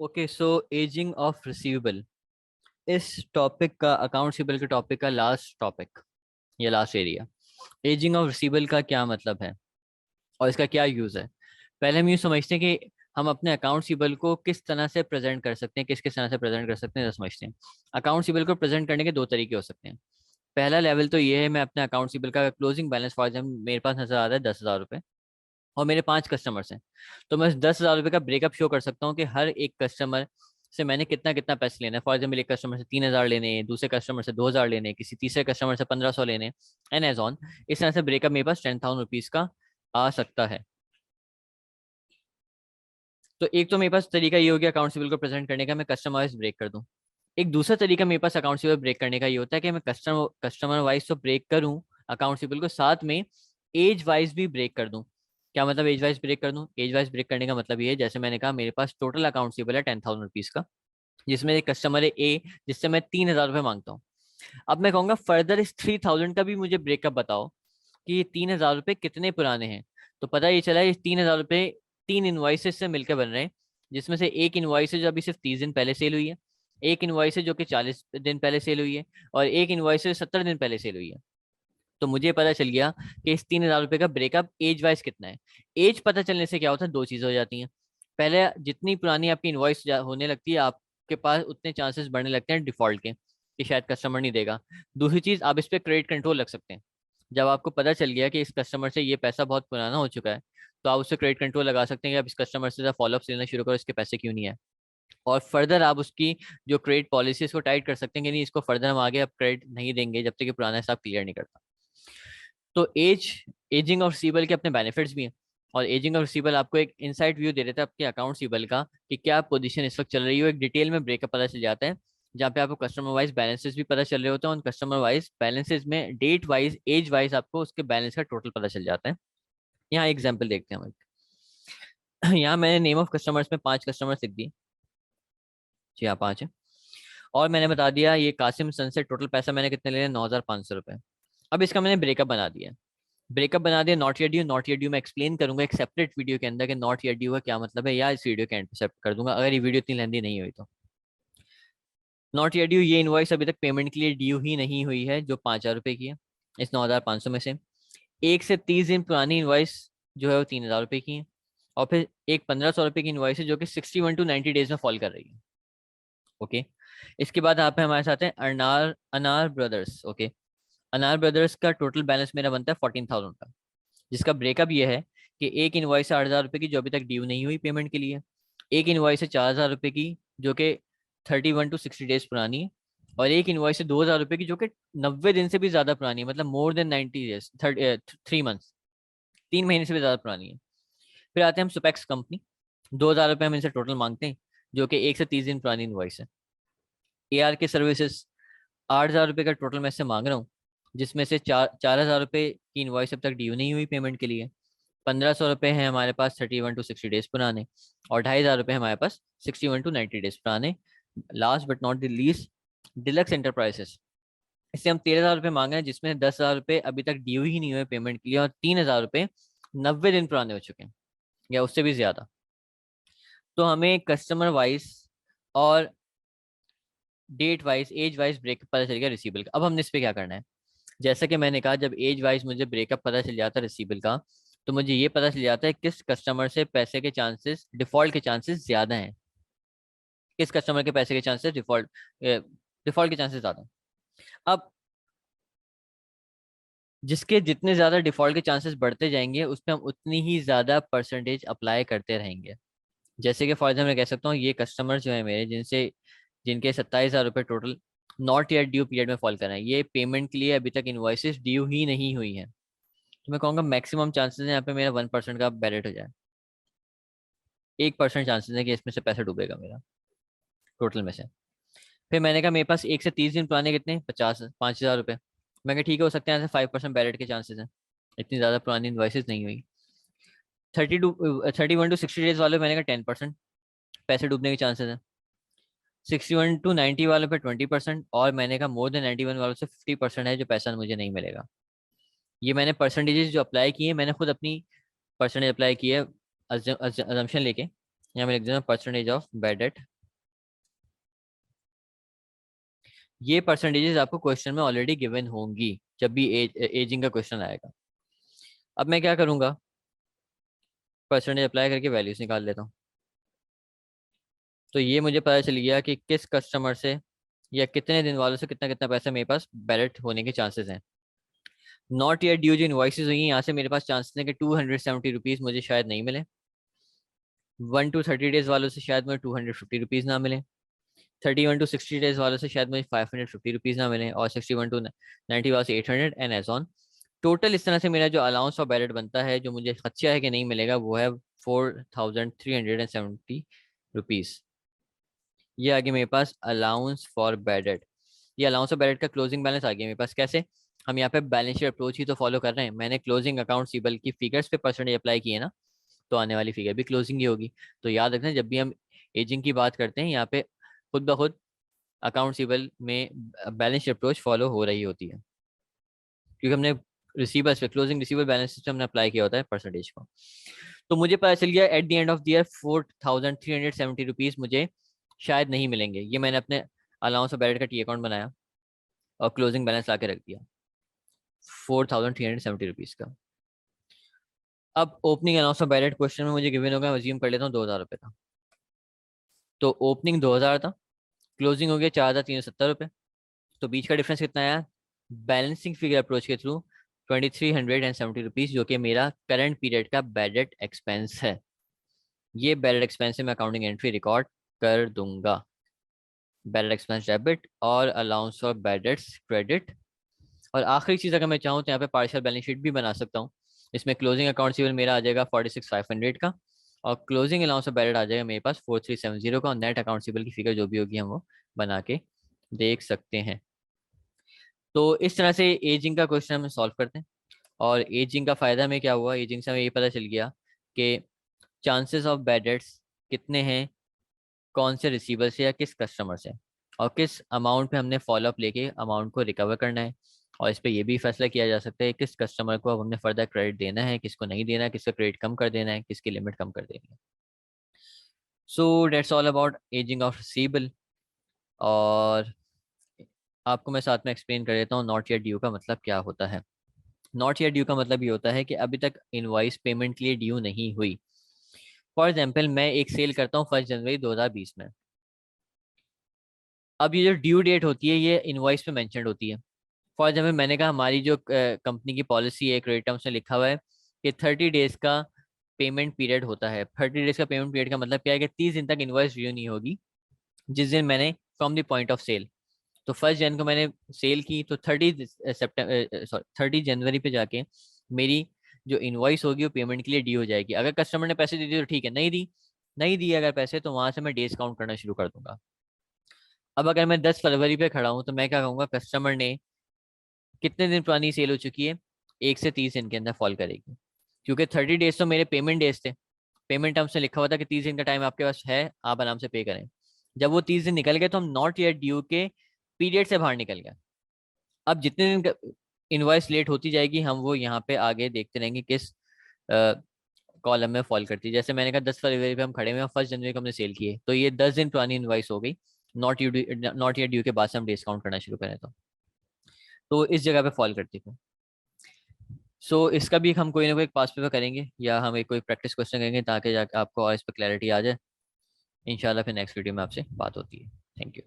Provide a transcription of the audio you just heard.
Okay, so ageing of receivable, इस topic का, account receivable के टॉपिक का लास्ट टॉपिक, ये last area. Ageing of receivable का क्या मतलब है और इसका क्या यूज है? पहले हम यूँ समझते हैं कि हम अपने अकाउंट रिसीवेबल को किस तरह से प्रेजेंट कर सकते हैं, किस किस तरह से प्रेजेंट कर सकते हैं, ये समझते हैं। अकाउंट रिसीवेबल को प्रेजेंट करने के दो तरीके हो सकते हैं। पहला लेवल तो ये है, मैं अपने अकाउंट रिसीवेबल का क्लोजिंग बैलेंस, फॉर एग्जाम्पल मेरे पास नजर आता है 10,000 रुपये और मेरे 5 कस्टमर्स हैं, तो मैं 10,000 रुपये का ब्रेकअप शो कर सकता हूँ कि हर एक कस्टमर से मैंने कितना कितना पैसे लेना है। फॉर एग्जाम्पल एक कस्टमर से 3,000 लेने हैं, दूसरे कस्टमर से 2,000 लेने हैं, किसी तीसरे कस्टमर से 1,500 लेने, एंड एज ऑन। इस तरह से ब्रेकअप मेरे पास 10,000 रुपीज का आ सकता है। तो एक तो मेरे पास तरीका ये हो गया अकाउंट रिसीवेबल को प्रेजेंट करने का, मैं कस्टमर वाइज ब्रेक कर दूं। एक दूसरा तरीका मेरे पास अकाउंट रिसीवेबल ब्रेक करने का ये होता है कि मैं कस्टमर वाइज तो ब्रेक करूं अकाउंट रिसीवेबल को, साथ में एज वाइज भी ब्रेक कर दूं। क्या मतलब एज वाइज ब्रेक कर दूं? एज वाइज ब्रेक करने का मतलब ये है, जैसे मैंने कहा मेरे पास टोटल अकाउंट रिसीवेबल है 10,000 रुपीज का, जिसमें एक कस्टमर है ए, जिससे मैं 3,000 रुपये मांगता हूँ। अब मैं कहूंगा फर्दर इस 3,000 का भी मुझे ब्रेकअप बताओ कि ये 3,000 रुपये कितने पुराने हैं। तो पता ये चला ये 3,000 रुपये 3 इनवॉइसेस से मिलकर बन रहे हैं, जिसमें से एक इनवॉइस है जो अभी सिर्फ 30 दिन पहले सेल हुई है, एक इनवॉइस है जो कि 40 दिन पहले सेल हुई है, और एक इनवॉइस है 70 दिन पहले सेल हुई है। तो मुझे पता चल गया कि इस 3,000 रुपये का ब्रेकअप एज वाइज कितना है। एज पता चलने से क्या होता है, दो चीजें हो जाती हैं। पहले जितनी पुरानी आपकी इनवॉइस होने लगती है, आपके पास उतने चांसेस बढ़ने लगते हैं डिफॉल्ट के कि शायद कस्टमर नहीं देगा। दूसरी चीज, आप इस पे क्रेडिट कंट्रोल रख सकते हैं। जब आपको पता चल गया कि इस कस्टमर से ये पैसा बहुत पुराना हो चुका है, तो आप उससे क्रेडिट कंट्रोल लगा सकते हैं कि आप इस कस्टमर से फॉलोअप लेना शुरू करो, इसके पैसे क्यों नहीं है। और फर्दर आप उसकी जो क्रेडिट पॉलिसी है इसको टाइट कर सकते हैं कि नहीं, इसको फर्दर हम आगे अब क्रेडिट नहीं देंगे जब तक कि पुराना हिसाब क्लियर नहीं करता। तो एजिंग ऑफ रिसीवेबल के अपने बेनिफिट्स भी हैं, और एजिंग ऑफ रिसीवेबल आपको एक इनसाइड व्यू दे देता है आपके अकाउंट रिसीवेबल का कि क्या पोजीशन इस वक्त चल रही हो, एक डिटेल में ब्रेकअप पता चल जाता है, जहाँ पे आपको कस्टमर वाइज बैलेंसेस भी पता चल रहे होते हैं, और कस्टमर वाइज बैलेंसेस में डेट वाइज एज वाइज आपको उसके बैलेंस का टोटल पता चल जाता है। यहाँ एग्जाम्पल देखते हैं हम यहाँ मैंने नेम ऑफ कस्टमर्स में 5 कस्टमर्स लिख दिए। जी हाँ, 5 है। और मैंने बता दिया ये कासिम सन से टोटल पैसा मैंने कितने ले लिया, 9,500 रुपये। अब इसका मैंने ब्रेकअप बना दिया। ब्रेकअप बना दिया, not yet due. Not yet due मैं एक्सप्लेन करूंगा एक सेपरेट वीडियो के अंदर कि नॉट येट ड्यू का क्या मतलब है, या इस वीडियो के एंड पे कर दूंगा अगर ये वीडियो इतनी लेंदी नहीं हुई तो। नॉट येट ड्यू, ये इनवॉइस अभी तक पेमेंट के लिए ड्यू ही नहीं हुई है, जो 5,000 रुपये की है इस 9,500 में से। 1 से 30 दिन पुरानी इनवॉइस जो है वो 3,000 रुपये की है। और फिर एक 1,500 रुपये की इनवॉइस है जो कि 61 to 90 डेज में फॉल कर रही है। ओके। इसके बाद यहाँ पे हमारे साथ है अनार अनार ब्रदर्स। ओके। अनार ब्रदर्स का टोटल बैलेंस मेरा बनता है 14,000 का, जिसका ब्रेकअप ये है कि एक इनवॉइस है 8,000 रुपये की जो अभी तक ड्यू नहीं हुई पेमेंट के लिए, एक इनवॉइस है 4,000 रुपये की जो कि 31 to 60 डेज पुरानी है, और एक इनवॉइस है 2,000 रुपये की जो कि 90 दिन से भी ज्यादा पुरानी है, मतलब मोर देन 90 डेज, 3 मंथ्स, 3 महीने से भी ज्यादा पुरानी है। फिर आते हैं हम सुपेक्स कंपनी। 2,000 रुपये हम इनसे टोटल मांगते हैं, जो कि 1 से 30 दिन पुरानी इनवॉइस है। AR के सर्विसेज, 8,000 रुपये का टोटल मैं इससे मांग रहा हूँ, जिसमें से 4,000 रुपये की इनवॉइस अब तक ड्यू नहीं हुई पेमेंट के लिए। 1,500 रुपये हैं हमारे पास 31 to 60 डेज पुराने, और 2,500 रुपये हमारे पास 61 to 90 डेज पुराने। Last but not the least, deluxe enterprises. इससे हम 13,000 रुपये मांग रहे हैं, जिसमें 10,000 रुपये अभी तक ड्यू ही नहीं हुए पेमेंट के लिए, और 3,000 रुपये 90 दिन पुराने हो चुके हैं या उससे भी ज्यादा। तो हमें कस्टमर वाइज और date wise age wise breakup पता चल गया रिसीवेबल का। अब हमने इस पे क्या करना है? जैसा कि मैंने कहा, जब एज वाइज मुझे ब्रेकअप पता चल जाता है रिसीवेबल का, तो मुझे ये पता चल जाता है किस कस्टमर से पैसे के चांसेस, डिफॉल्ट के चांसेस ज्यादा हैं, किस कस्टमर के पैसे के चांसेस डिफॉल्ट के चांसेस ज्यादा हैं। अब जिसके जितने ज्यादा डिफॉल्ट के चांसेस बढ़ते जाएंगे, उस पर हम उतनी ही ज्यादा परसेंटेज अप्लाई करते रहेंगे। जैसे कि फॉर एग्जाम्पल मैं कह सकता हूँ ये कस्टमर जो है मेरे, जिनके 27,000 रुपये total not yet due period में फॉल कर रहे हैं, ये पेमेंट के लिए अभी तक इनवॉइसेस ड्यू ही नहीं हुई है, तो मैं कहूँगा मैक्सिमम चांसेस है यहाँ पे मेरा 1% का बैलेट हो जाए। 1% चांसेस है कि इसमें से पैसा डूबेगा मेरा टोटल में से। फिर मैंने कहा मेरे पास 1 से 30 दिन पुराने कितने, 5,000 रुपये। मैं कहा ठीक है, हो सकते हैं यहाँ से 5% बैलेट के चांसेस हैं, इतनी ज़्यादा पुरानी इन्वाइसेस नहीं हुई। 31 to 60 डेज वाले मैंने कहा 10% पैसे डूबने के चांसेस हैं। 61 to 90 वालों पे 20%, और मैंने कहा मोर देन 91 वालों से 50% है जो पैसा मुझे नहीं मिलेगा। ये मैंने परसेंटेजेस जो अप्लाई किए, मैंने खुद अपनी परसेंटेज अप्लाई की है अजम्पशन लेके, यहाँ मैं लिख दूंगा परसेंटेज ऑफ बैड डेट। ये परसेंटेजेस आपको क्वेश्चन में ऑलरेडी गिवन होंगी जब भी एजिंग का क्वेश्चन आएगा। अब मैं क्या करूंगा, परसेंटेज अप्लाई करके वैल्यूज निकाल लेता हूँ। तो ये मुझे पता चल गया कि किस कस्टमर से या कितने दिन वालों से कितना कितना पैसा मेरे पास बैलेट होने के चांसेस हैं। नॉट येट ड्यू जो इनवॉइसेस हुई हैं, यहाँ से मेरे पास चांसेस हैं कि 270 रुपीज़ मुझे शायद नहीं मिले। 1 to 30 डेज वालों से शायद मुझे 250 रुपीज़ ना मिले। 31 to 60 डेज वालों से शायद मुझे 550 रुपीज़ ना मिले। और 61 to 90 वालों से 800 एंड एज ऑन। टोटल इस तरह से मेरा जो अलाउंस ऑफ बैलेट बनता है, जो मुझे खदशा है कि नहीं मिलेगा, वो है 4370 रुपीज़। ये आ गया मेरे पास अलाउंस फॉर बैलेट। ये अलाउंस ऑफ बैलेट का क्लोजिंग बैलेंस आ गया मेरे पास। कैसे? हम यहाँ पे बैलेंस शीट अप्रोच ही तो फॉलो कर रहे हैं। मैंने क्लोजिंग अकाउंट सीबल की फिगर्स पे परसेंटेज अप्लाई किए ना, तो आने वाली फिगर भी क्लोजिंग ही होगी। तो याद रखना, जब भी हम एजिंग की बात करते हैं, यहाँ पे खुद ब खुद अकाउंट सीबल में बैलेंस शीट अप्रोच फॉलो हो रही होती है, क्योंकि हमने रिसीवर्स पे क्लोजिंग रिसीवर बैलेंस सिस्टम हमने अप्लाई किया होता है परसेंटेज को। तो मुझे पता चल गया at the end of the year 4370 rupees मुझे शायद नहीं मिलेंगे। ये मैंने अपने अलाउंस ऑफ बैलेट का टी अकाउंट बनाया और क्लोजिंग बैलेंस ला के रख दिया 4370 रुपीज़ का। अब opening allowance of ballot question में मुझे गिवन होगा, अज्यूम कर लेता हूँ 2000 रुपये का। तो ओपनिंग 2000 था, क्लोजिंग हो गया 4370 रुपये। तो बीच का डिफरेंस कितना आया? बैलेंसिंग फिगर अप्रोच के थ्रू 2370 रुपीज़, जो कि मेरा करंट पीरियड का बैलेट एक्सपेंस है। ये बैलेट एक्सपेंस से मैं अकाउंटिंग एंट्री रिकॉर्ड कर दूंगा। बैलेट एक्सपेंस डेबिट और अलाउंस ऑफ बैलेट्स क्रेडिट। और आखिरी चीज़ अगर मैं चाहूँ तो यहाँ पे पार्शियल बैलेंस शीट भी बना सकता हूँ। इसमें क्लोजिंग अकाउंट सिविल मेरा आ जाएगा 46,500 का, और क्लोजिंग अलाउंस ऑफ बैलेट आ जाएगा मेरे पास 4370 का, और नेट अकाउंट सिविल की फिगर जो भी होगी हम वो बना के देख सकते हैं। तो इस तरह से एजिंग का क्वेश्चन हम सॉल्व करते हैं। और एजिंग का फ़ायदा हमें क्या हुआ, एजिंग से हमें ये पता चल गया कि चांसेस ऑफ बैड डेट्स कितने हैं, कौन से रिसीवर से या किस कस्टमर से, और किस अमाउंट पे हमने फॉलोअप लेके अमाउंट को रिकवर करना है। और इस पे ये भी फैसला किया जा सकता है किस कस्टमर को अब हमने फर्दर क्रेडिट देना है, किसको नहीं देना है, किसका क्रेडिट कम कर देना है, किसकी लिमिट कम कर देनी है। So that's all about ageing of receivable. और आपको मैं साथ में एक्सप्लेन कर देता हूँ नॉट येट ड्यू का मतलब क्या होता है। नॉट येट ड्यू का मतलब ये होता है कि अभी तक इनवॉइस पेमेंट के लिए ड्यू नहीं हुई। फॉर एग्जाम्पल, मैं एक सेल करता हूँ 1 जनवरी 2020 में। अब ये जो ड्यू डेट होती है ये इनवॉइस पे मेंशन होती है। फॉर एग्जाम्पल, मैंने कहा हमारी जो कंपनी की पॉलिसी है, क्रेडिट टर्म्स में लिखा हुआ है कि 30 डेज का पेमेंट पीरियड होता है। 30 डेज का पेमेंट पीरियड का मतलब क्या है कि 30 दिन तक इनवॉइस ड्यू नहीं होगी जिस दिन मैंने from the point of sale. तो 1 जन को मैंने सेल की, तो 30 जनवरी पे जाके मेरी जो इनवॉइस होगी वो पेमेंट के लिए ड्यू हो जाएगी। अगर कस्टमर ने पैसे दे दिए तो ठीक है, नहीं दी अगर पैसे, तो वहां से मैं डेज काउंट करना शुरू कर दूंगा। अब अगर मैं 10 फरवरी पे खड़ा हूँ तो मैं क्या कहूँगा, कस्टमर ने कितने दिन पुरानी सेल हो चुकी है, 1 से 30 दिन के अंदर फॉल करेगी, क्योंकि 30 डेज तो मेरे पेमेंट डेज थे। पेमेंट टर्म्स में लिखा हुआ था कि 30 दिन का टाइम आपके पास है, आप आराम से पे करें। जब वो 30 दिन निकल गए तो हम नॉट येट ड्यू के पीरियड से बाहर निकल गए। अब जितने दिन इनवॉइस लेट होती जाएगी हम वो यहाँ पे आगे देखते रहेंगे किस कॉलम में फॉल करती है। जैसे मैंने कहा 10 फरवरी पे हम खड़े हुए हैं, 1 जनवरी को हमने सेल की है, तो ये 10 दिन पुरानी इनवॉइस हो गई। नॉट येट ड्यू के बाद से हम डिस्काउंट करना शुरू करें तो इस जगह पे फॉल करती है। सो इसका भी हम कोई ना कोई एक पास पेपर करेंगे या हम एक कोई प्रैक्टिस क्वेश्चन करेंगे ताकि जाकर आपको और इस पर क्लैरिटी आ जाए। इंशाल्लाह फिर नेक्स्ट वीडियो में आपसे बात होती है। Thank you.